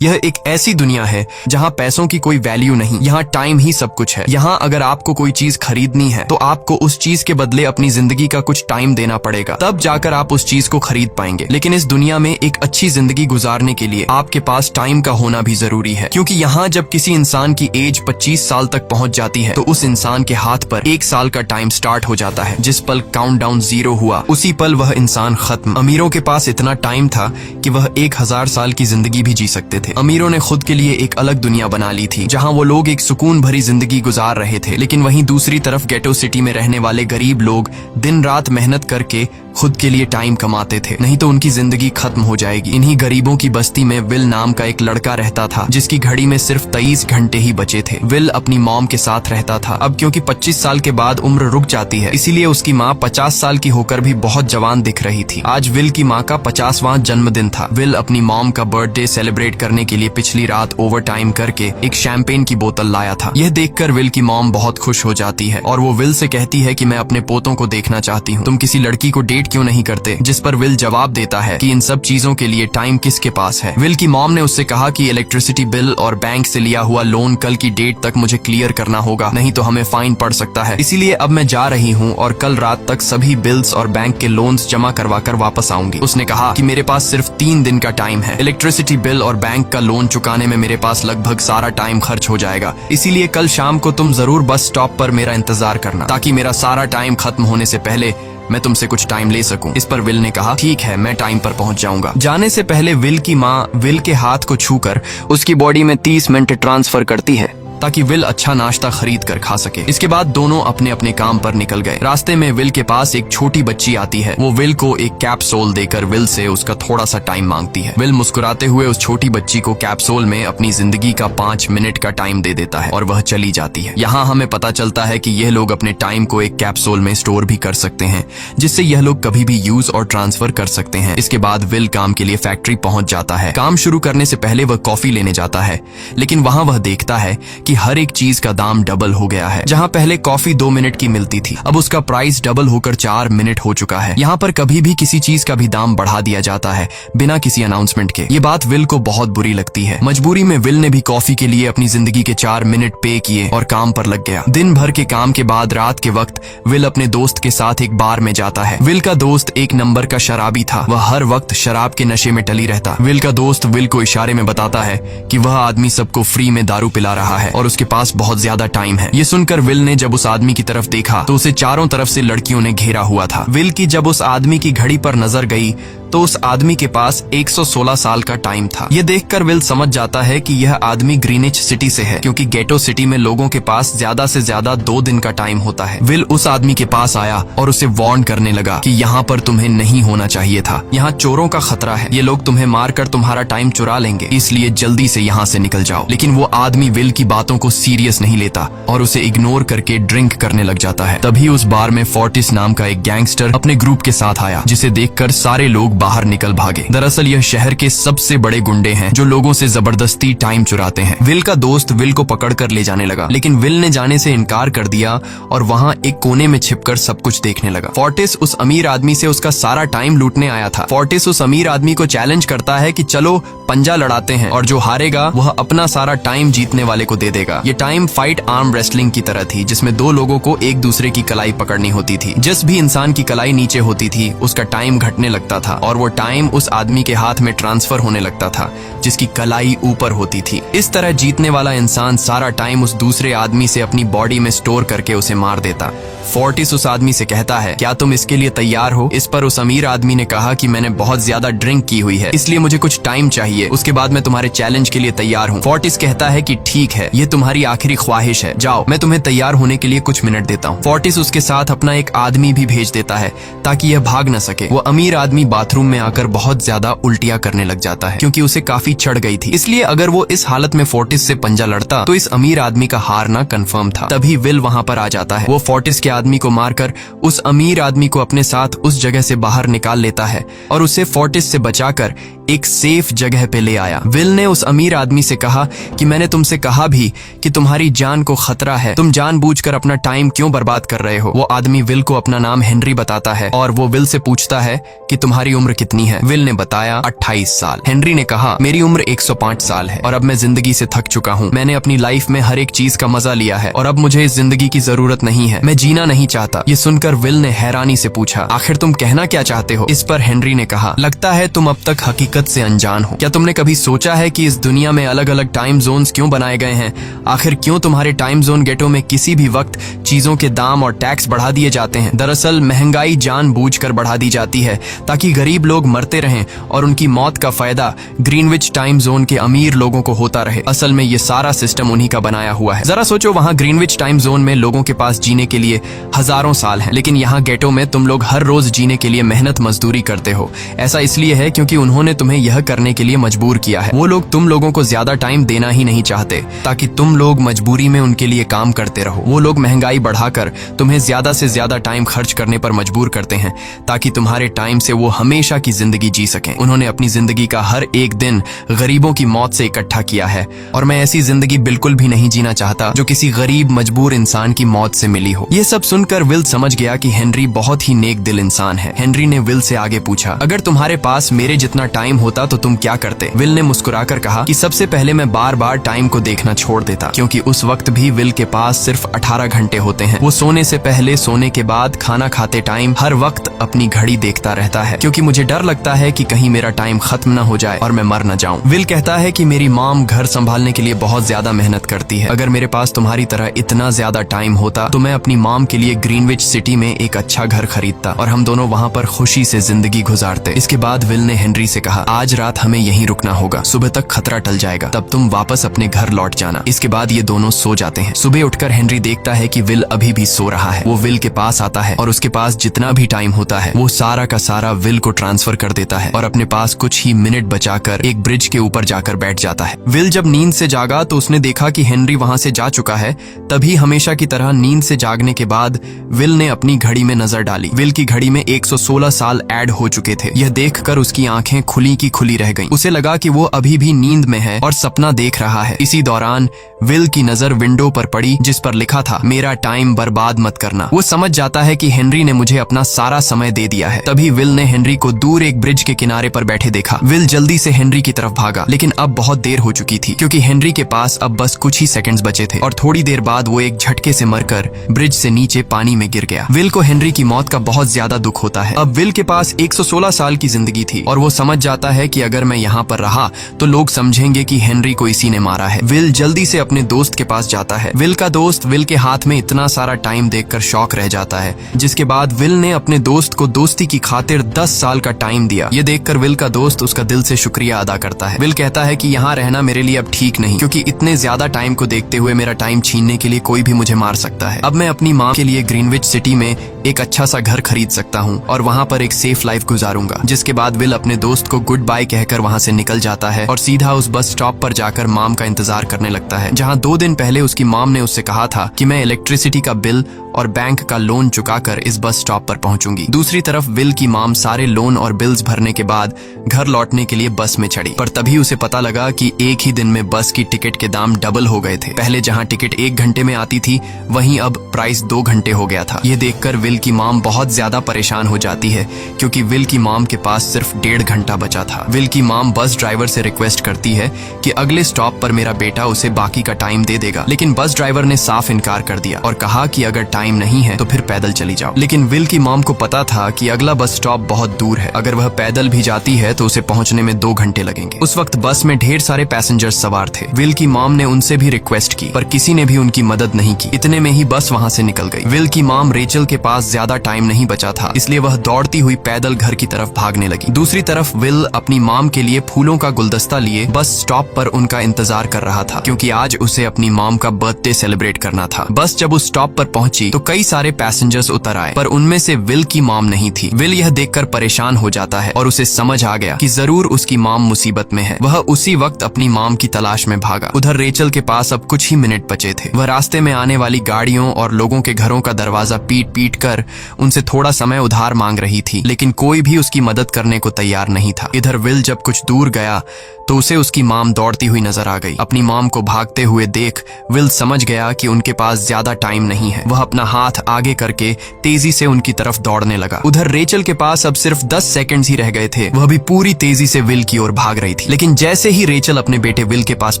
यह एक ऐसी दुनिया है जहाँ पैसों की कोई वैल्यू नहीं, यहाँ टाइम ही सब कुछ है। यहाँ अगर आपको कोई चीज खरीदनी है तो आपको उस चीज के बदले अपनी जिंदगी का कुछ टाइम देना पड़ेगा, तब जाकर आप उस चीज को खरीद पाएंगे। लेकिन इस दुनिया में एक अच्छी जिंदगी गुजारने के लिए आपके पास टाइम का होना भी जरूरी है, क्योंकि यहाँ जब किसी इंसान की एज 25 साल तक पहुँच जाती है तो उस इंसान के हाथ पर 1 साल का टाइम स्टार्ट हो जाता है। जिस पल काउंटडाउन 0 हुआ उसी पल वह इंसान खत्म। अमीरों के पास इतना टाइम था कि वह 1000 साल की जिंदगी भी जी सकते थे। अमीरों ने खुद के लिए एक अलग दुनिया बना ली थी जहां वो लोग एक सुकून भरी जिंदगी गुजार रहे थे, लेकिन वहीं दूसरी तरफ गेटो सिटी में रहने वाले गरीब लोग दिन रात मेहनत करके खुद के लिए टाइम कमाते थे, नहीं तो उनकी जिंदगी खत्म हो जाएगी। इन्हीं गरीबों की बस्ती में विल नाम का एक लड़का रहता था जिसकी घड़ी में सिर्फ 23 घंटे ही बचे थे। विल अपनी मॉम के साथ रहता था। अब क्योंकि 25 साल के बाद उम्र रुक जाती है, इसीलिए उसकी माँ 50 साल की होकर भी बहुत जवान दिख रही थी। आज विल की माँ का 50वां जन्मदिन था। विल अपनी मॉम का बर्थडे सेलिब्रेट करने के लिए पिछली रात ओवर टाइम करके एक शैंपेन की बोतल लाया था। यह देखकर विल की मॉम बहुत खुश हो जाती है और वो विल से कहती है कि मैं अपने पोतों को देखना चाहती हूँ, तुम किसी लड़की को डेट क्यों नहीं करते? जिस पर विल जवाब देता है कि इन सब चीजों के लिए टाइम किसके पास है। विल की मॉम ने उससे कहा कि इलेक्ट्रिसिटी बिल और बैंक से लिया हुआ लोन कल की डेट तक मुझे क्लियर करना होगा, नहीं तो हमें फाइन पड़ सकता है। इसीलिए अब मैं जा रही हूँ और कल रात तक सभी बिल्स और बैंक के लोन्स जमा करवा कर वापस आऊंगी। उसने कहा कि मेरे पास सिर्फ 3 दिन का टाइम है। इलेक्ट्रिसिटी बिल और बैंक का लोन चुकाने में मेरे पास लगभग सारा टाइम खर्च हो जाएगा, इसीलिए कल शाम को तुम जरूर बस स्टॉप पर मेरा इंतजार करना, ताकि मेरा सारा टाइम खत्म होने से पहले मैं तुमसे कुछ टाइम ले सकूं। इस पर विल ने कहा ठीक है, मैं टाइम पर पहुंच जाऊंगा। जाने से पहले विल की माँ विल के हाथ को छूकर उसकी बॉडी में 30 मिनट ट्रांसफर करती है ताकि विल अच्छा नाश्ता खरीद कर खा सके। इसके बाद दोनों अपने अपने काम पर निकल गए। रास्ते में विल के पास एक छोटी बच्ची आती है। वो विल को एक कैप्सूल देकर विल से उसका थोड़ा सा टाइम मांगती है। विल मुस्कुराते हुए उस छोटी बच्ची को कैप्सूल में अपनी जिंदगी का 5 मिनट का टाइम दे देता है और वह चली जाती है। यहाँ हमें पता चलता है कि यह लोग अपने टाइम को एक कैप्सूल में स्टोर भी कर सकते हैं, जिससे यह लोग कभी भी यूज और ट्रांसफर कर सकते हैं। इसके बाद विल काम के लिए फैक्ट्री पहुंच जाता है। काम शुरू करने से पहले वह कॉफी लेने जाता है, लेकिन वहाँ वह देखता है कि हर एक चीज का दाम डबल हो गया है। जहां पहले कॉफी 2 मिनट की मिलती थी, अब उसका प्राइस डबल होकर 4 मिनट हो चुका है। यहाँ पर कभी भी किसी चीज का भी दाम बढ़ा दिया जाता है बिना किसी अनाउंसमेंट के। ये बात विल को बहुत बुरी लगती है। मजबूरी में विल ने भी कॉफी के लिए अपनी जिंदगी के 4 मिनट पे किए और काम पर लग गया। दिन भर के काम के बाद रात के वक्त विल अपने दोस्त के साथ एक बार में जाता है। विल का दोस्त एक नंबर का शराबी था। वह हर वक्त शराब के नशे में टली रहता। विल का दोस्त विल को इशारे में बताता है कि वह आदमी सबको फ्री में दारू पिला रहा है और उसके पास बहुत ज्यादा टाइम है। ये सुनकर विल ने जब उस आदमी की तरफ देखा तो उसे चारों तरफ से लड़कियों ने घेरा हुआ था। विल की जब उस आदमी की घड़ी पर नजर गई तो उस आदमी के पास 116 साल का टाइम था। ये देखकर विल समझ जाता है कि यह आदमी ग्रीनिच सिटी से है, क्योंकि गेटो सिटी में लोगों के पास ज्यादा से ज्यादा 2 दिन का टाइम होता है। विल उस आदमी के पास आया और उसे वार्न करने लगा कि यहाँ पर तुम्हें नहीं होना चाहिए था। यहाँ चोरों का खतरा है, ये लोग तुम्हें मारकर तुम्हारा टाइम चुरा लेंगे, इसलिए जल्दी से यहाँ से निकल जाओ। लेकिन वो आदमी विल की बातों को सीरियस नहीं लेता और उसे इग्नोर करके ड्रिंक करने लग जाता है। तभी उस बार में फोर्टिस नाम का एक गैंगस्टर अपने ग्रुप के साथ आया, जिसे देखकर सारे लोग बाहर निकल भागे। दरअसल यह शहर के सबसे बड़े गुंडे हैं जो लोगों से जबरदस्ती टाइम चुराते हैं। विल का दोस्त विल को पकड़कर ले जाने लगा, लेकिन विल ने जाने से इनकार कर दिया और वहाँ एक कोने में छिपकर सब कुछ देखने लगा। फोर्टिस उस अमीर आदमी से उसका सारा टाइम लूटने आया था। फोर्टिस उस अमीर आदमी को चैलेंज करता है कि चलो पंजा लड़ाते हैं और जो हारेगा वह अपना सारा टाइम जीतने वाले को दे देगा। ये टाइम फाइट आर्म रेसलिंग की तरह थी, जिसमें 2 लोगों को एक दूसरे की कलाई पकड़नी होती थी। जिस भी इंसान की कलाई नीचे होती थी उसका टाइम घटने लगता था और वो टाइम उस आदमी के हाथ में ट्रांसफर होने लगता था जिसकी कलाई ऊपर होती थी। इस तरह जीतने वाला इंसान सारा टाइम उस दूसरे आदमी से अपनी बॉडी में स्टोर करके उसे मार देता। फोर्टिस उस आदमी से कहता है, क्या तुम इसके लिए तैयार हो? इस पर उस अमीर आदमी ने कहा कि मैंने बहुत ज्यादा ड्रिंक की हुई है, इसलिए मुझे कुछ टाइम चाहिए, उसके बाद मैं तुम्हारे चैलेंज के लिए तैयार हूँ। फोर्टिस कहता है कि ठीक है, ये तुम्हारी आखिरी ख्वाहिश है, जाओ, मैं तुम्हें तैयार होने के लिए कुछ मिनट देता हूँ। फोर्टिस उसके साथ अपना एक आदमी भी भेज देता है ताकि यह भाग न सके। वो अमीर आदमी बाथरूम में आकर बहुत ज्यादा उल्टियां करने लग जाता है, क्योंकि उसे काफी चढ़ गई थी। इसलिए अगर वो इस हालत में फोर्टिस से पंजा लड़ता तो इस अमीर आदमी का हारना कंफर्म था। तभी विल वहाँ पर आ जाता है। वो फोर्टिस के आदमी को मारकर उस अमीर आदमी को अपने साथ उस जगह से बाहर निकाल लेता है और उसे फोर्टिस से बचाकर एक सेफ जगह पे ले आया। विल ने उस अमीर आदमी से कहा कि मैंने तुमसे कहा भी कि तुम्हारी जान को खतरा है, तुम जानबूझकर अपना टाइम क्यों बर्बाद कर रहे हो। वो आदमी विल को अपना नाम हेनरी बताता है और वो विल से पूछता है कि तुम्हारी उम्र कितनी है। विल ने बताया 28 साल। हेनरी ने कहा मेरी मेरी उम्र 105 साल है और अब मैं जिंदगी से थक चुका हूँ। मैंने अपनी लाइफ में हर एक चीज का मजा लिया है और अब मुझे इस जिंदगी की जरूरत नहीं है। मैं जीना नहीं चाहता। ये सुनकर विल ने हैरानी से पूछा, आखिर तुम कहना क्या चाहते हो? इस पर हेनरी ने कहा, लगता है तुम अब तक हकीकत से अनजान हो। क्या तुमने कभी सोचा है कि इस दुनिया में अलग अलग टाइम जोन्स क्यों बनाए गए हैं? आखिर क्यों तुम्हारे टाइम जोन गेटो में किसी भी वक्त चीजों के दाम और टैक्स बढ़ा दिए जाते हैं? दरअसल महंगाई जानबूझकर बढ़ा दी जाती है ताकि गरीब लोग मरते रहें और उनकी मौत का फायदा ग्रीनविच टाइम जोन के अमीर लोगों को होता रहे। असल में ये सारा सिस्टम उन्हीं का बनाया हुआ है। जरा सोचो, वहाँ ग्रीनविच टाइम जोन में लोगों के पास जीने के लिए हजारों साल हैं, लेकिन यहाँ गेटो में तुम लोग हर रोज जीने के लिए मेहनत मजदूरी करते हो। ऐसा इसलिए है क्योंकि उन्होंने तुम्हें यह करने के लिए मजबूर किया है। वो लोग तुम लोगों को ज्यादा टाइम देना ही नहीं चाहते ताकि तुम लोग मजबूरी में उनके लिए काम करते रहो। वो लोग महंगाई बढ़ाकर तुम्हें ज्यादा से ज्यादा टाइम खर्च करने पर मजबूर करते हैं ताकि तुम्हारे टाइम से वो हमेशा की जिंदगी जी सकें। उन्होंने अपनी जिंदगी का हर एक दिन गरीबों की मौत से इकट्ठा किया है और मैं ऐसी जिंदगी बिल्कुल भी नहीं जीना चाहता जो किसी गरीब मजबूर इंसान की मौत से मिली हो। ये सब सुनकर विल समझ गया कि हेनरी बहुत ही नेक दिल इंसान है। हेनरी ने विल से आगे पूछा, अगर तुम्हारे पास मेरे जितना टाइम होता तो तुम क्या करते? विल ने मुस्कुराकर कहा कि सबसे पहले मैं बार बार टाइम को देखना छोड़ देता, क्योंकि उस वक्त भी विल के पास सिर्फ 18 घंटे होते हैं। वो सोने से पहले, सोने के बाद, खाना खाते टाइम हर वक्त अपनी घड़ी देखता रहता है, क्योंकि मुझे डर लगता है कि कहीं मेरा टाइम खत्म न हो जाए और मैं मर न जाऊं। विल कहता है कि मेरी मॉम घर संभालने के लिए बहुत ज्यादा मेहनत करती है। अगर मेरे पास तुम्हारी तरह इतना ज्यादा टाइम होता तो मैं अपनी मॉम के लिए ग्रीनविच सिटी में एक अच्छा घर खरीदता और हम दोनों वहाँ पर खुशी से जिंदगी गुजारते। इसके बाद विल ने हेनरी से कहा, आज रात हमें यहीं रुकना होगा, सुबह तक खतरा टल जाएगा, तब तुम वापस अपने घर लौट जाना। इसके बाद ये दोनों सो जाते हैं। सुबह उठकर हेनरी देखता है कि विल अभी भी सो रहा है। वो विल के पास आता है और उसके पास जितना भी टाइम होता है वो सारा का सारा विल को ट्रांसफर कर देता है और अपने पास कुछ ही मिनट बचाकर एक ब्रिज के ऊपर जाकर बैठ जाता है। विल जब नींद से जागा तो उसने देखा कि हेनरी वहां से जा चुका है। तभी हमेशा की तरह नींद से जागने के बाद विल ने अपनी घड़ी में नजर डाली। विल की घड़ी में 116 साल ऐड हो चुके थे। यह देखकर उसकी आंखें खुली की खुली रह गईं। उसे लगा कि वो अभी भी नींद में है और सपना देख रहा है। इसी दौरान विल की नजर विंडो पर पड़ी जिस पर लिखा था, मेरा टाइम बर्बाद मत करना। वो समझ जाता है कि हेनरी ने मुझे अपना सारा समय दे दिया है। तभी विल ने हेनरी को दूर एक ब्रिज के किनारे पर बैठे देखा। विल जल्दी से हेनरी की तरफ भागा, लेकिन अब बहुत देर हो चुकी थी क्योंकि हेनरी के पास अब बस कुछ ही सेकंड्स बचे थे और थोड़ी देर बाद वो एक झटके से मरकर ब्रिज से नीचे पानी में गिर गया। विल को हेनरी की मौत का बहुत ज्यादा दुख होता है। अब विल के पास 116 साल की जिंदगी थी और वो समझ जाता है कि अगर मैं यहाँ पर रहा तो लोग समझेंगे कि हेनरी को इसी ने मारा है। विल जल्दी से अपने दोस्त के पास जाता है। विल का दोस्त विल के हाथ में इतना सारा टाइम देखकर शॉक रह जाता है, जिसके बाद विल ने अपने दोस्त को दोस्ती की खातिर 10 साल का टाइम दिया। ये देखकर विल का दोस्त उसका दिल से शुक्रिया अदा करता है। विल कहता है कि यहाँ रहना मेरे लिए अब ठीक नहीं, क्योंकि इतने ज्यादा टाइम को देखते हुए मेरा टाइम छीनने के लिए कोई भी मुझे मार सकता है। अब मैं अपनी माँ के लिए ग्रीनविच सिटी में एक अच्छा सा घर खरीद सकता हूँ और वहाँ पर एक सेफ लाइफ गुजारूंगा। जिसके बाद विल अपने दोस्त को गुड बाय कहकर वहाँ से निकल जाता है और सीधा उस बस स्टॉप पर जाकर मॉम का इंतजार करने लगता है, जहाँ 2 दिन पहले उसकी मॉम ने उससे कहा था कि मैं इलेक्ट्रिसिटी का बिल और बैंक का लोन चुकाकर इस बस स्टॉप पर पहुंचूंगी। दूसरी तरफ विल की मॉम सारे लोन और बिल्स भरने के बाद घर लौटने के लिए बस में चढ़ी, पर तभी उसे पता लगा कि एक ही दिन में बस की टिकट के दाम डबल हो गए थे। पहले जहां टिकट 1 घंटे में आती थी वहीं अब प्राइस 2 घंटे हो गया था। ये देखकर विल की मॉम बहुत ज्यादा परेशान हो जाती है क्योंकि विल की मॉम के पास सिर्फ 1.5 घंटा बचा था। विल की मॉम बस ड्राइवर से रिक्वेस्ट करती है कि अगले स्टॉप पर मेरा बेटा उसे बाकी का टाइम दे देगा, लेकिन बस ड्राइवर ने साफ इनकार कर दिया और कहा कि अगर टाइम नहीं है तो फिर पैदल चली जाओ। लेकिन विल की मॉम को पता था कि अगला बस स्टॉप बहुत दूर है, अगर वह पैदल भी जाती है तो उसे पहुंचने में 2 घंटे लगेंगे। उस वक्त बस में ढेर सारे पैसेंजर्स सवार थे। विल की मॉम ने उनसे भी रिक्वेस्ट की पर किसी ने भी उनकी मदद नहीं की। इतने में ही बस वहां से निकल गई। विल की मॉम रेचल के पास ज्यादा टाइम नहीं बचा था, इसलिए वह दौड़ती हुई पैदल घर की तरफ भागने लगी। दूसरी तरफ विल अपनी मॉम के लिए फूलों का गुलदस्ता लिए बस स्टॉप पर उनका इंतजार कर रहा था, क्योंकि आज उसे अपनी मॉम का बर्थडे सेलिब्रेट करना था। बस जब उस स्टॉप पर पहुंची तो कई सारे पैसेंजर्स उतर आए, पर उनमें से विल की मॉम नहीं थी। विल यह देखकर परेशान हो जाता है और उसे समझ आ गया कि जरूर उसकी मॉम मुसीबत में है। वह उसी वक्त अपनी मॉम की तलाश में भागा। उधर रेचल के पास अब कुछ ही मिनट बचे थे। वह रास्ते में आने वाली गाड़ियों और लोगों के घरों का दरवाजा पीट पीट कर आकर उनसे थोड़ा समय उधार मांग रही थी, लेकिन कोई भी उसकी मदद करने को तैयार नहीं था। इधर विल जब कुछ दूर गया तो उसे उसकी मॉम दौड़ती हुई नजर आ गई। अपनी मॉम को भागते हुए देख विल समझ गया कि उनके पास ज्यादा टाइम नहीं है। वह अपना हाथ आगे करके तेजी से उनकी तरफ दौड़ने लगा। उधर रेचल के पास अब सिर्फ 10 सेकंड्स ही रह गए थे। वह भी पूरी तेजी से विल की ओर भाग रही थी, लेकिन जैसे ही रेचल अपने बेटे विल के पास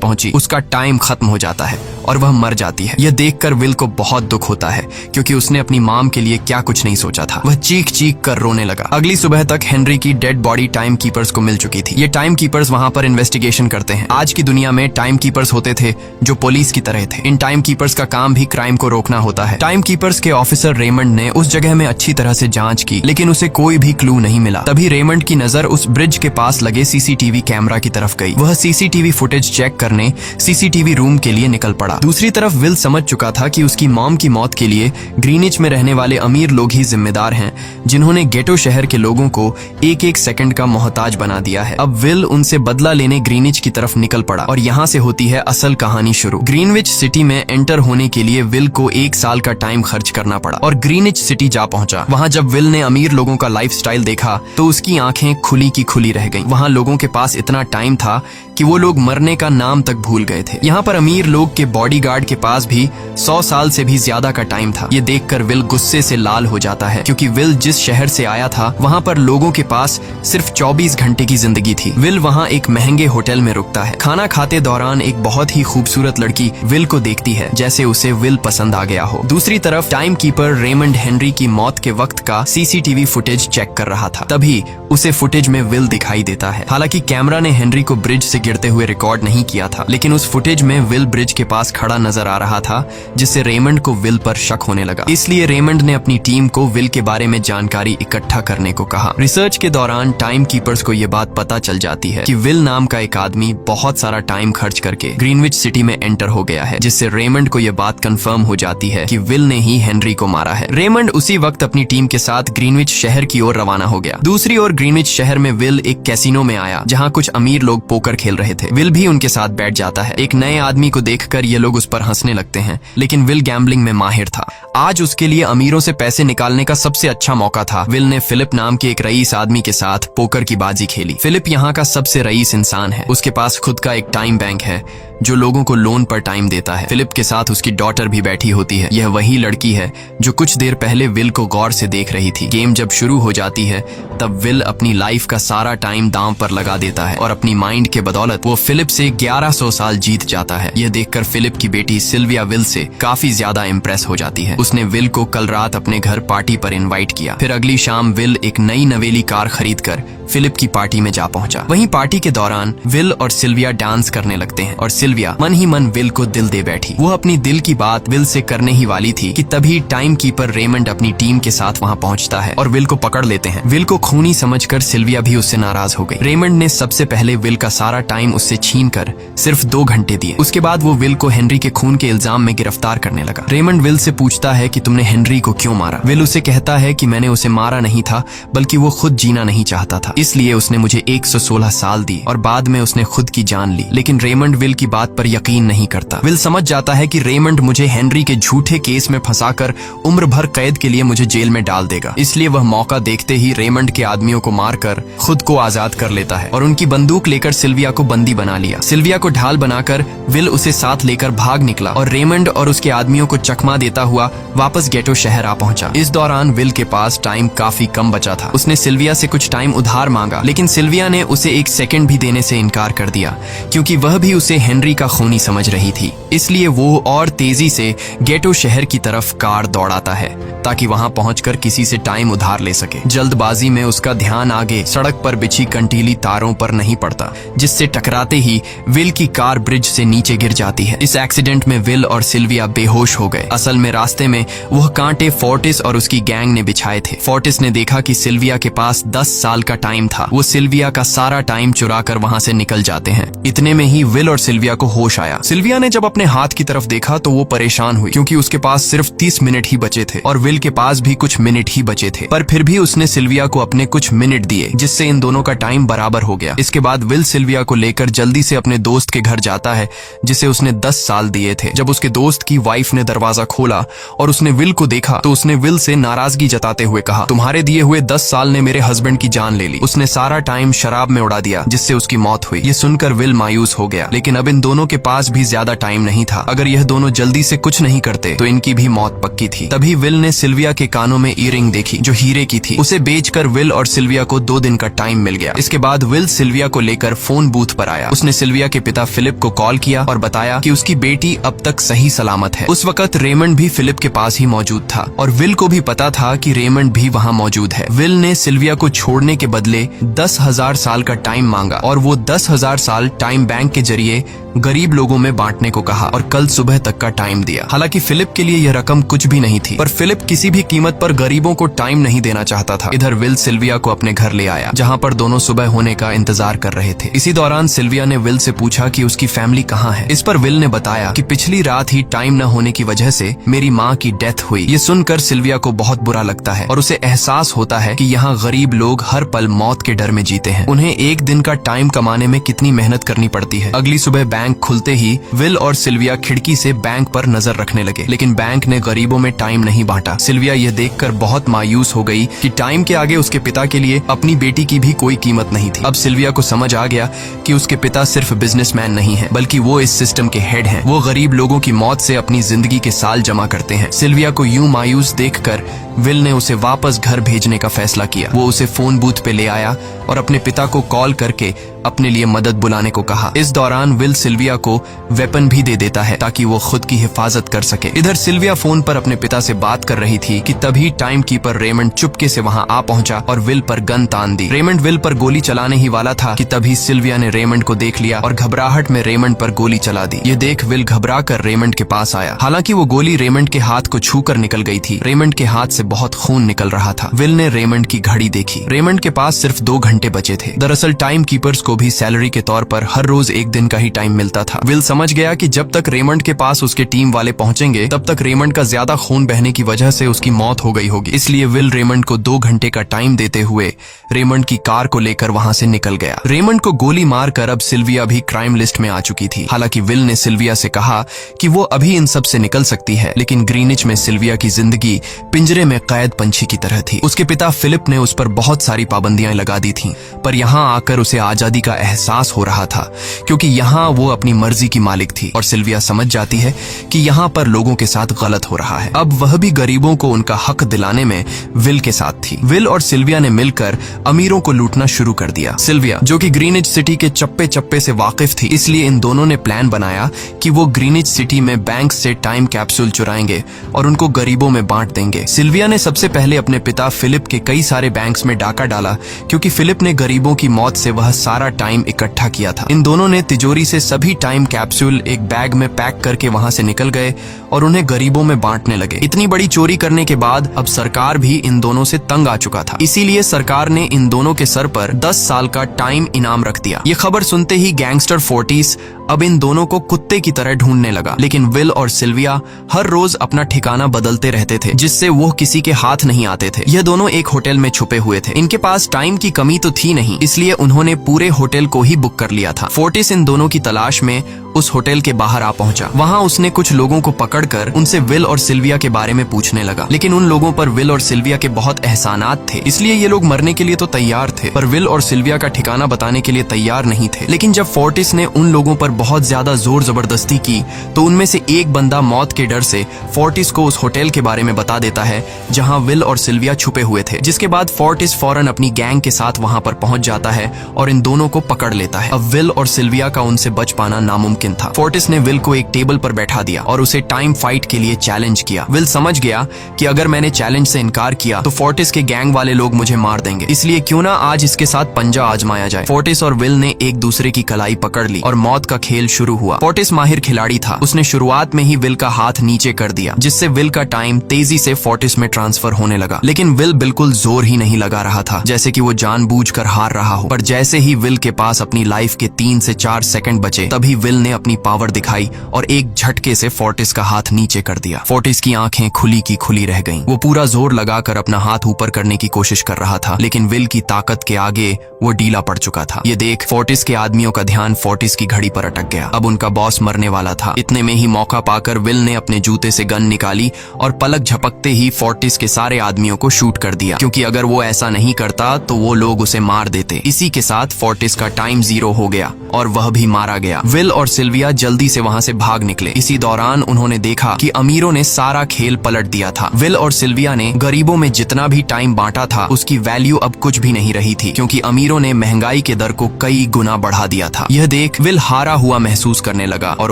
पहुंची, उसका टाइम खत्म हो जाता है और वह मर जाती है। यह देखकर विल को बहुत दुख होता है, क्योंकि उसने अपनी मॉम के लिए क्या कुछ नहीं सोचा था। वह चीख चीख कर रोने लगा। अगली सुबह तक हेनरी की डेड बॉडी टाइम कीपर्स को मिल चुकी थी। ये टाइम कीपर्स वहां पर इन्वेस्टिगेशन करते हैं। आज की दुनिया में टाइम कीपर्स होते थे जो पुलिस की तरह थे। इन टाइम कीपर्स का काम भी क्राइम को रोकना होता है। टाइम कीपर्स के ऑफिसर रेमंड ने उस जगह में अच्छी तरह से जांच की, लेकिन उसे कोई भी क्लू नहीं मिला। तभी रेमंड की नजर उस ब्रिज के पास लगे सीसीटीवी कैमरा की तरफ गई। वह सीसीटीवी फुटेज चेक करने सीसीटीवी रूम के लिए निकल पड़ा। दूसरी तरफ विल समझ चुका था कि उसकी मॉम की मौत के लिए ग्रीनिच में रहने वाले अमीर लोग ही जिम्मेदार हैं, जिन्होंने गेटो शहर के लोगों को एक एक सेकंड का मोहताज बना दिया है। अब विल उनसे बदला लेने ग्रीनिच की तरफ निकल पड़ा और यहाँ से होती है असल कहानी शुरू। ग्रीनविच सिटी में एंटर होने के लिए विल को 1 साल का टाइम खर्च करना पड़ा और ग्रीनिच सिटी जा पहुंचा। वहाँ जब विल ने अमीर लोगों का लाइफस्टाइल देखा तो उसकी आंखें खुली की खुली रह गईं। वहाँ लोगों के पास इतना टाइम था कि वो लोग मरने का नाम तक भूल गए थे। यहाँ पर अमीर लोग के बॉडीगार्ड के पास भी 100 साल से भी ज्यादा का टाइम था। ये देखकर विल गुस्से से लाल हो जाता है, क्योंकि विल जिस शहर से आया था वहाँ पर लोगों के पास सिर्फ 24 घंटे की जिंदगी थी। विल वहाँ एक महंगे होटल में रुकता है। खाना खाते दौरान एक बहुत ही खूबसूरत लड़की विल को देखती है, जैसे उसे विल पसंद आ गया हो। दूसरी तरफ टाइम कीपर रेमंड हेनरी की मौत के वक्त का सीसीटीवी फुटेज चेक कर रहा था। तभी उसे फुटेज में विल दिखाई देता है। हालांकि कैमरा ने हेनरी को ब्रिज से गिरते हुए रिकॉर्ड नहीं किया था, लेकिन उस फुटेज में विल ब्रिज के पास खड़ा नजर आ रहा था, जिससे रेमंड को विल पर शक होने लगा। इसलिए रेमंड ने अपनी टीम को विल के बारे में जानकारी इकट्ठा करने को कहा। रिसर्च के दौरान टाइम कीपर्स को यह बात पता चल जाती है कि विल नाम का एक आदमी बहुत सारा टाइम खर्च करके ग्रीनविच सिटी में एंटर हो गया है, जिससे रेमंड को यह बात कंफर्म हो जाती है कि विल ने ही हेनरी को मारा है। रेमंड उसी वक्त अपनी टीम के साथ ग्रीनविच शहर की ओर रवाना हो गया। दूसरी ओर ग्रीनविच शहर में विल एक कैसीनो में आया, जहाँ कुछ अमीर लोग पोकर खेल रहे थे। विल भी उनके साथ बैठ जाता है। एक नए आदमी को देखकर ये लोग उस पर हंसने लगते हैं, लेकिन विल गैम्बलिंग में माहिर था। आज उसके लिए अमीरों से पैसे निकालने का सबसे अच्छा मौका था। विल ने फिलिप नाम के एक रईस आदमी के साथ पोकर की बाजी खेली। फिलिप यहाँ का सबसे रईस इंसान है। उसके पास खुद का एक टाइम बैंक है जो लोगों को लोन पर टाइम देता है। फिलिप के साथ उसकी डॉटर भी बैठी होती है। यह वही लड़की है जो कुछ देर पहले विल को गौर से देख रही थी। गेम जब शुरू हो जाती है तब विल अपनी लाइफ का सारा टाइम दांव पर लगा देता है और अपनी माइंड के बदौलत वो फिलिप से 1100 साल जीत जाता है। यह देखकर फिलिप की बेटी सिल्विया विल से काफी ज्यादा इम्प्रेस हो जाती है। उसने विल को कल रात अपने घर पार्टी पर इनवाइट किया। फिर अगली शाम विल एक नई नवेली कार खरीदकर फिलिप की पार्टी में जा पहुंचा। वहीं पार्टी के दौरान विल और सिल्विया डांस करने लगते हैं और सिल्विया मन ही मन विल को दिल दे बैठी। वो अपनी दिल की बात विल से करने ही वाली थी कि तभी टाइम कीपर रेमंड अपनी टीम के साथ वहां पहुंचता है और विल को पकड़ लेते हैं। विल को खूनी समझकर सिल्विया भी उससे नाराज हो गई। रेमंड ने सबसे पहले विल का सारा टाइम उससे छीनकर सिर्फ 2 घंटे दिए। उसके बाद वो विल को हेनरी के खून के इल्जाम में गिरफ्तार करने लगा। रेमंड विल से पूछता है कि तुमने हेनरी को क्यों मारा। विल उसे कहता है कि मैंने उसे मारा नहीं था, बल्कि वो खुद जीना नहीं चाहता था, इसलिए उसने मुझे 116 साल दी और बाद में उसने खुद की जान ली। लेकिन रेमंड विल की बात पर यकीन नहीं करता। विल समझ जाता है कि रेमंड मुझे हेनरी के झूठे केस में फंसाकर उम्र भर कैद के लिए मुझे जेल में डाल देगा। इसलिए वह मौका देखते ही रेमंड के आदमियों को मारकर खुद को आजाद कर लेता है और उनकी बंदूक लेकर सिल्विया को बंदी बना लिया। सिल्विया को ढाल बनाकर विल उसे साथ लेकर भाग निकला और रेमंड और उसके आदमियों को चकमा देता हुआ वापस गेटो शहर आ पहुंचा। इस दौरान विल के पास टाइम काफी कम बचा था। उसने सिल्विया से कुछ टाइम उधार मांगा, लेकिन सिल्विया ने उसे 1 सेकंड भी देने से इनकार कर दिया, क्योंकि वह भी उसे हेनरी का खूनी समझ रही थी। इसलिए वो और तेजी से गेटो शहर की तरफ कार दौड़ाता है ताकि वहां पहुंचकर किसी से टाइम उधार ले सके। जल्दबाजी में उसका ध्यान आगे सड़क पर बिछी कंटीली तारों पर नहीं पड़ता, जिससे टकराते ही विल की कार ब्रिज से नीचे गिर जाती है। इस एक्सीडेंट में विल और सिल्विया बेहोश हो गए। असल में रास्ते में वह कांटे फोर्टिस और उसकी गैंग ने बिछाए थे। फोर्टिस ने देखा कि सिल्विया के पास 10 साल का टाइम था। वो सिल्विया का सारा टाइम चुरा कर वहां से निकल जाते हैं। इतने में ही विल और सिल्विया को होश आया। सिल्विया ने जब अपने हाथ की तरफ देखा तो वो परेशान हुई, क्योंकि उसके पास सिर्फ 30 मिनट ही बचे थे और विल के पास भी कुछ मिनट ही बचे थे। पर फिर भी उसने सिल्विया को अपने कुछ मिनट दिए, जिससे इन दोनों का टाइम बराबर हो गया। इसके बाद विल सिल्विया को लेकर जल्दी से अपने दोस्त के घर जाता है, जिसे उसने 10 साल दिए थे। जब उसके दोस्त की वाइफ ने दरवाजा खोला और उसने विल को देखा तो उसने विल से नाराजगी जताते हुए कहा, तुम्हारे दिए हुए 10 साल ने मेरे हस्बैंड की जान ले ली। उसने सारा टाइम शराब में उड़ा दिया जिससे उसकी मौत हुई। ये सुनकर विल मायूस हो गया, लेकिन अब इन दोनों के पास भी ज्यादा टाइम नहीं था। अगर यह दोनों जल्दी से कुछ नहीं करते तो इनकी भी मौत पक्की थी। तभी विल ने सिल्विया के कानों में ईयरिंग देखी जो हीरे की थी। उसे बेचकर विल और सिल्विया को 2 दिन का टाइम मिल गया। इसके बाद विल सिल्विया को लेकर फोन बूथ पर आया। उसने सिल्विया के पिता फिलिप को कॉल किया और बताया कि उसकी बेटी अब तक सही सलामत है। उस वक्त रेमंड भी फिलिप के पास ही मौजूद था और विल को भी पता था कि रेमंड भी वहाँ मौजूद है। विल ने सिल्विया को छोड़ने के बदले 10,000 साल का टाइम मांगा और वो 10,000 साल टाइम बैंक के जरिए गरीब लोगों में बांटने को कहा और कल सुबह तक का टाइम दिया। हालांकि फिलिप के लिए यह रकम कुछ भी नहीं थी, पर फिलिप किसी भी कीमत पर गरीबों को टाइम नहीं देना चाहता था। इधर विल सिल्विया को अपने घर ले आया जहां पर दोनों सुबह होने का इंतजार कर रहे थे। इसी दौरान सिल्विया ने विल से पूछा कि उसकी फैमिली कहाँ है। इस पर विल ने बताया कि पिछली रात ही टाइम न होने की वजह से मेरी माँ की डेथ हुई। ये सुनकर सिल्विया को बहुत बुरा लगता है और उसे एहसास होता है कि यहाँ गरीब लोग हर पल मौत के डर में जीते हैं। उन्हें एक दिन का टाइम कमाने में कितनी मेहनत करनी पड़ती है। अगली सुबह बैंक खुलते ही विल और सिल्विया खिड़की से बैंक पर नजर रखने लगे, लेकिन बैंक ने गरीबों में टाइम नहीं बांटा। सिल्विया यह देखकर बहुत मायूस हो गई कि टाइम के आगे उसके पिता के लिए अपनी बेटी की भी कोई कीमत नहीं थी। अब सिल्विया को समझ आ गया कि उसके पिता सिर्फ बिजनेसमैन नहीं है, बल्कि वो इस सिस्टम के हेड हैं। वो गरीब लोगों की मौत से अपनी जिंदगी के साल जमा करते हैं। सिल्विया को यूं मायूस देखकर विल ने उसे वापस घर भेजने का फैसला किया। वो उसे फोन बूथ पे ले आया और अपने पिता को कॉल करके अपने लिए मदद बुलाने को कहा। इस दौरान विल सिल्विया को वेपन भी दे देता है ताकि वो खुद की हिफाजत कर सके। इधर सिल्विया फोन पर अपने पिता से बात कर रही थी कि तभी टाइम कीपर रेमंड चुपके से वहां आ पहुंचा और विल पर गन तान दी। रेमंड विल पर गोली चलाने ही वाला था कि तभी सिल्विया ने रेमंड को देख लिया और घबराहट में रेमंड पर गोली चला दी। ये देख विल घबरा कर रेमंड के पास आया। हालांकि वो गोली रेमंड के हाथ को छू कर निकल गई थी। रेमंड के हाथ से बहुत खून निकल रहा था। विल ने रेमंड की घड़ी देखी। रेमंड के पास सिर्फ 2 घंटे बचे थे। दरअसल टाइम कीपर्स को भी सैलरी के तौर पर हर रोज 1 दिन का ही टाइम मिलता था। विल समझ गया कि जब तक रेमंड के पास उसके टीम वाले पहुंचेंगे तब तक रेमंड का ज्यादा खून बहने की वजह से उसकी मौत हो गई होगी। इसलिए विल रेमंड को 2 घंटे का टाइम देते हुए रेमंड की कार को लेकर वहां से निकल गया। रेमंड को गोली मारकर अब सिल्विया भी क्राइम लिस्ट में आ चुकी थी। हालांकि विल ने सिल्विया से कहा कि वो अभी इन सब से निकल सकती है, लेकिन ग्रीनिच में सिल्विया की जिंदगी पिंजरे में कैद पंछी की तरह थी। उसके पिता फिलिप ने उस पर बहुत सारी पाबंदियां लगा दी थीं, पर यहाँ आकर उसे आजादी का एहसास हो रहा था क्योंकि यहाँ वो अपनी मर्जी की मालिक थी और सिल्विया समझ जाती है कि यहाँ पर लोगों के साथ गलत हो रहा है। अब वह भी गरीबों को उनका हक दिलाने में विल के साथ थी। विल और सिल्विया ने मिलकर अमीरों को लूटना शुरू कर दिया। सिल्विया जो कि ग्रीनिच सिटी के चप्पे चप्पे से वाकिफ थी, इसलिए इन दोनों ने प्लान बनाया कि वो ग्रीनिच सिटी में बैंक से टाइम कैप्सूल चुराएंगे और उनको गरीबों में बांट देंगे। सिल्विया ने सबसे पहले अपने पिता फिलिप के कई सारे बैंक्स में डाका डाला क्योंकि फिलिप ने गरीबों की मौत से वह सारा टाइम इकट्ठा किया था। इन दोनों ने तिजोरी से सभी टाइम कैप्सूल एक बैग में पैक करके वहां से निकल गए और उन्हें गरीबों में बांटने लगे। इतनी बड़ी चोरी करने के बाद अब सरकार भी इन दोनों से तंग आ चुका था, इसीलिए सरकार ने इन दोनों के सर पर 10 साल का टाइम इनाम रख दिया। ये खबर सुनते ही गैंगस्टर फोर्टिस अब इन दोनों को कुत्ते की तरह ढूंढने लगा, लेकिन विल और सिल्विया हर रोज अपना ठिकाना बदलते रहते थे जिससे वो किसी के हाथ नहीं आते थे। यह दोनों एक होटल में छुपे हुए थे। इनके पास टाइम की कमी तो थी नहीं, इसलिए उन्होंने पूरे होटल को ही बुक कर लिया था। फोर्टिस इन दोनों की तलाश में उस होटल के बाहर आ पहुंचा। वहां उसने कुछ लोगों को पकड़कर उनसे विल और सिल्विया के बारे में पूछने लगा, लेकिन उन लोगों पर विल और सिल्विया के बहुत एहसानात थे, इसलिए ये लोग मरने के लिए तो तैयार थे, पर विल और सिल्विया का ठिकाना बताने के लिए तैयार नहीं थे। लेकिन जब फोर्टिस ने उन लोगों पर बहुत ज्यादा जोर जबरदस्ती की तो उनमें से एक बंदा मौत के डर से फोर्टिस को उस होटल के बारे में बता देता है जहां विल और सिल्विया छुपे हुए थे, जिसके बाद फोर्टिस फौरन अपनी गैंग के साथ वहां पर पहुंच जाता है और इन दोनों को पकड़ लेता है। अब विल और सिल्विया का उनसे बच पाना नामुमकिन था। फोर्टिस ने विल को एक टेबल पर बैठा दिया और उसे टाइम फाइट के लिए चैलेंज किया। विल समझ गया कि अगर मैंने चैलेंज से इनकार किया तो फोर्टिस के गैंग वाले लोग मुझे मार देंगे, इसलिए क्यों ना आज इसके साथ पंजा आजमाया जाए। फोर्टिस और विल ने एक दूसरे की कलाई पकड़ ली और मौत का खेल शुरू हुआ। फोर्टिस माहिर खिलाड़ी था, उसने शुरुआत में ही विल का हाथ नीचे कर दिया, जिससे विल का टाइम तेजी से फोर्टिस में ट्रांसफर होने लगा। लेकिन विल बिल्कुल जोर ही नहीं लगा रहा था, जैसे कि वो जानबूझकर हार रहा हो। पर जैसे ही विल के पास अपनी लाइफ के 3 से 4 सेकंड बचे, तभी विल ने ने अपनी पावर दिखाई और एक झटके से फोर्टिस का हाथ नीचे कर दिया। फोर्टिस की आंखें खुली की खुली रह गईं। वो पूरा जोर लगाकर अपना हाथ ऊपर करने की कोशिश कर रहा था, लेकिन विल की ताकत के आगे वो ढीला पड़ चुका था। ये देख फोर्टिस के आदमियों का ध्यान फोर्टिस की घड़ी पर अटक गया। अब उनका बॉस मरने वाला था। इतने में ही मौका पाकर विल ने अपने जूते से गन निकाली और पलक झपकते ही फोर्टिस के सारे आदमियों को शूट कर दिया, क्योंकि अगर वो ऐसा नहीं करता तो वो लोग उसे मार देते। इसी के साथ फोर्टिस का टाइम 0 हो गया और वह भी मारा गया। विल और सिल्विया जल्दी से वहां से भाग निकले। इसी दौरान उन्होंने देखा कि अमीरों ने सारा खेल पलट दिया था। विल और सिल्विया ने गरीबों में जितना भी टाइम बांटा था उसकी वैल्यू अब कुछ भी नहीं रही थी, क्योंकि अमीरों ने महंगाई के दर को कई गुना बढ़ा दिया था। यह देख विल हारा हुआ महसूस करने लगा और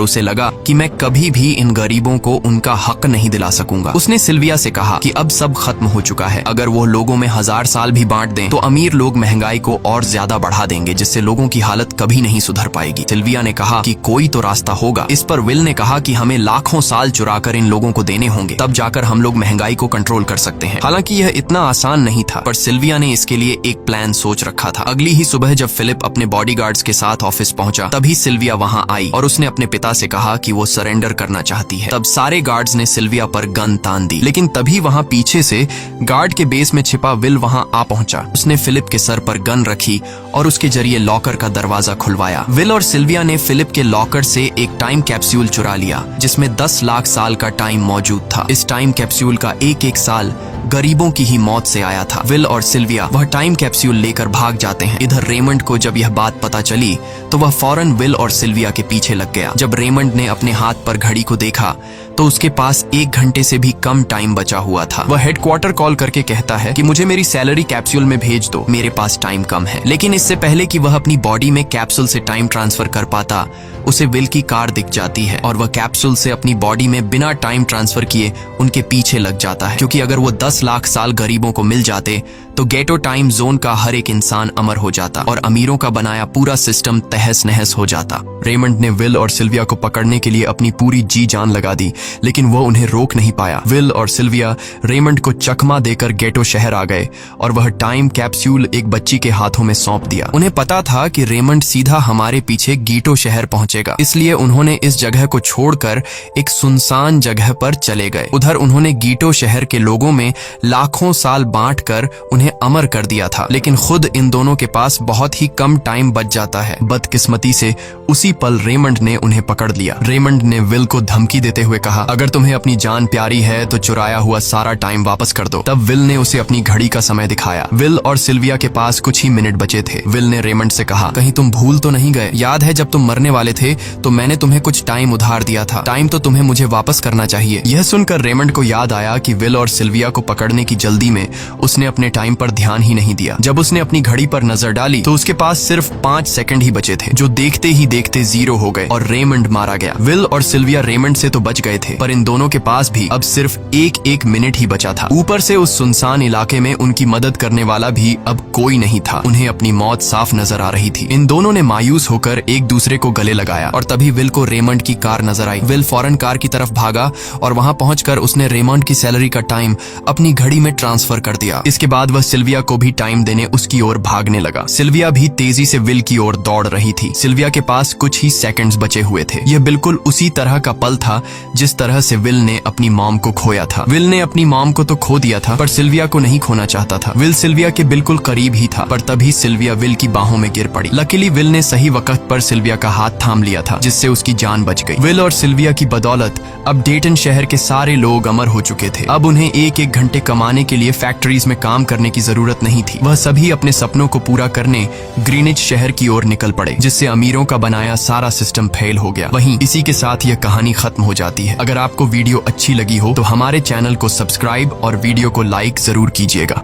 उसे लगा कि मैं कभी भी इन गरीबों को उनका हक नहीं दिला सकूंगा। उसने सिल्विया से कहा कि अब सब खत्म हो चुका है। अगर वो लोगों में 1000 साल भी बांट दें तो अमीर लोग महंगाई को और ज्यादा बढ़ा देंगे, जिससे लोगों की हालत कभी नहीं सुधर पाएगी। सिल्विया ने कहा कि कोई तो रास्ता होगा। इस पर विल ने कहा कि हमें लाखों साल चुराकर इन लोगों को देने होंगे, तब जाकर हम लोग महंगाई को कंट्रोल कर सकते हैं। हालांकि यह इतना आसान नहीं था, पर सिल्विया ने इसके लिए एक प्लान सोच रखा था। अगली ही सुबह जब फिलिप अपने बॉडीगार्ड्स के साथ ऑफिस पहुंचा, तभी सिल्विया वहां आई और उसने अपने पिता से कहा कि वो सरेंडर करना चाहती है। तब सारे गार्ड्स ने सिल्विया पर गन तान दी, लेकिन तभी वहां पीछे से गार्ड के बेस में छिपा विल वहां आ पहुंचा। उसने फिलिप के सर पर गन रखी और उसके जरिए लॉकर का दरवाजा खुलवाया। विल और सिल्विया ने फिलिप के लॉकर से एक टाइम कैप्सूल चुरा लिया, जिसमें 10 लाख साल का टाइम मौजूद था। इस टाइम कैप्सूल का एक साल गरीबों की ही मौत से आया था। विल और सिल्विया वह टाइम कैप्सूल लेकर भाग जाते हैं। इधर रेमंड को जब यह बात पता चली तो वह फौरन विल और सिल्विया के पीछे लग गया। जब रेमंड ने अपने हाथ पर घड़ी को देखा तो उसके पास 1 घंटे से भी कम टाइम बचा हुआ था। वह हेडक्वार्टर कॉल करके कहता है कि मुझे मेरी सैलरी कैप्सूल में भेज दो, मेरे पास टाइम कम है। लेकिन इससे पहले कि वह अपनी बॉडी में कैप्सूल से टाइम ट्रांसफर कर पाता, उसे विल की कार दिख जाती है और वह कैप्सूल से अपनी बॉडी में बिना टाइम ट्रांसफर किए उनके पीछे लग जाता है, क्योंकि अगर वो 10 लाख साल गरीबों को मिल जाते तो गेटो टाइम जोन का हर एक इंसान अमर हो जाता और अमीरों का बनाया पूरा सिस्टम तहस नहस हो जाता। रेमंड ने विल और सिल्विया को पकड़ने के लिए अपनी पूरी जी जान लगा दी, लेकिन वो उन्हें रोक नहीं पाया। विल और सिल्विया रेमंड को चकमा देकर गेटो शहर आ गए और वह टाइम कैप्सूल एक बच्ची के हाथों में सौंप दिया। उन्हें पता था कि रेमंड सीधा हमारे पीछे गीटो शहर पहुंचेगा, इसलिए उन्होंने इस जगह को छोड़कर एक सुनसान जगह पर चले गए। उधर उन्होंने गीटो शहर के लोगों में लाखों साल बांटकर उन्हें अमर कर दिया था, लेकिन खुद इन दोनों के पास बहुत ही कम टाइम बच जाता है। बदकिस्मती से उसी पल रेमंड ने उन्हें पकड़ लिया। रेमंड ने विल को धमकी देते हुए कहा, अगर तुम्हें अपनी जान प्यारी है तो चुराया हुआ सारा टाइम वापस कर दो। तब विल ने उसे अपनी घड़ी का समय दिखाया। विल और सिल्विया के पास कुछ ही मिनट बचे थे। विल ने रेमंड से कहा, कहीं तुम भूल तो नहीं गए? याद है जब तुम मरने वाले थे तो मैंने तुम्हें कुछ टाइम उधार दिया था। टाइम तो तुम्हें मुझे वापस करना चाहिए। यह सुनकर रेमंड को याद आया कि विल और सिल्विया को पकड़ने की जल्दी में उसने अपने टाइम पर ध्यान ही नहीं दिया। जब उसने अपनी घड़ी पर नजर डाली तो उसके पास सिर्फ 5 सेकंड ही बचे थे, जो देखते ही देखते 0 हो गए और रेमंड मारा गया। विल और सिल्विया रेमंड से तो बच गए थे, पर इन दोनों के पास भी अब सिर्फ एक मिनट ही बचा था। ऊपर से उस सुनसान इलाके में उनकी मदद करने वाला भी अब कोई नहीं था। उन्हें अपनी मौत साफ नजर आ रही थी। इन दोनों ने मायूस होकर एक दूसरे को गले लगाया और तभी विल को रेमंड की कार नजर आई। विल फौरन कार की तरफ भागा और वहां पहुंचकर उसने रेमंड की सैलरी का टाइम अपनी घड़ी में ट्रांसफर कर दिया। इसके बाद वह सिल्विया को भी टाइम देने उसकी ओर भागने लगा। सिल्विया भी तेजी से विल की ओर दौड़ रही थी। सिल्विया के पास कुछ ही सेकंड्स बचे हुए थे। यह बिल्कुल उसी तरह का पल था जिस तरह से विल ने अपनी मॉम को खोया था। विल ने अपनी मॉम को तो खो दिया था, पर सिल्विया को नहीं खोना चाहता था। विल सिल्विया के बिल्कुल करीब ही था, पर तभी सिल्विया विल की बाहों में गिर पड़ी। लकीली विल ने सही वक्त पर सिल्विया का हाथ थाम लिया था, जिससे उसकी जान बच गई। विल और सिल्विया की बदौलत अब डेटन शहर के सारे लोग अमर हो चुके थे। अब उन्हें 1-1 घंटे कमाने के लिए फैक्ट्रीज में काम करने की जरूरत नहीं थी। वह सभी अपने सपनों को पूरा करने ग्रीनिच शहर की ओर निकल पड़े, जिससे अमीरों का बनाया सारा सिस्टम फेल हो गया। वहीं इसी के साथ यह कहानी खत्म हो जाती है। अगर आपको वीडियो अच्छी लगी हो तो हमारे चैनल को सब्सक्राइब और वीडियो को लाइक जरूर कीजिएगा।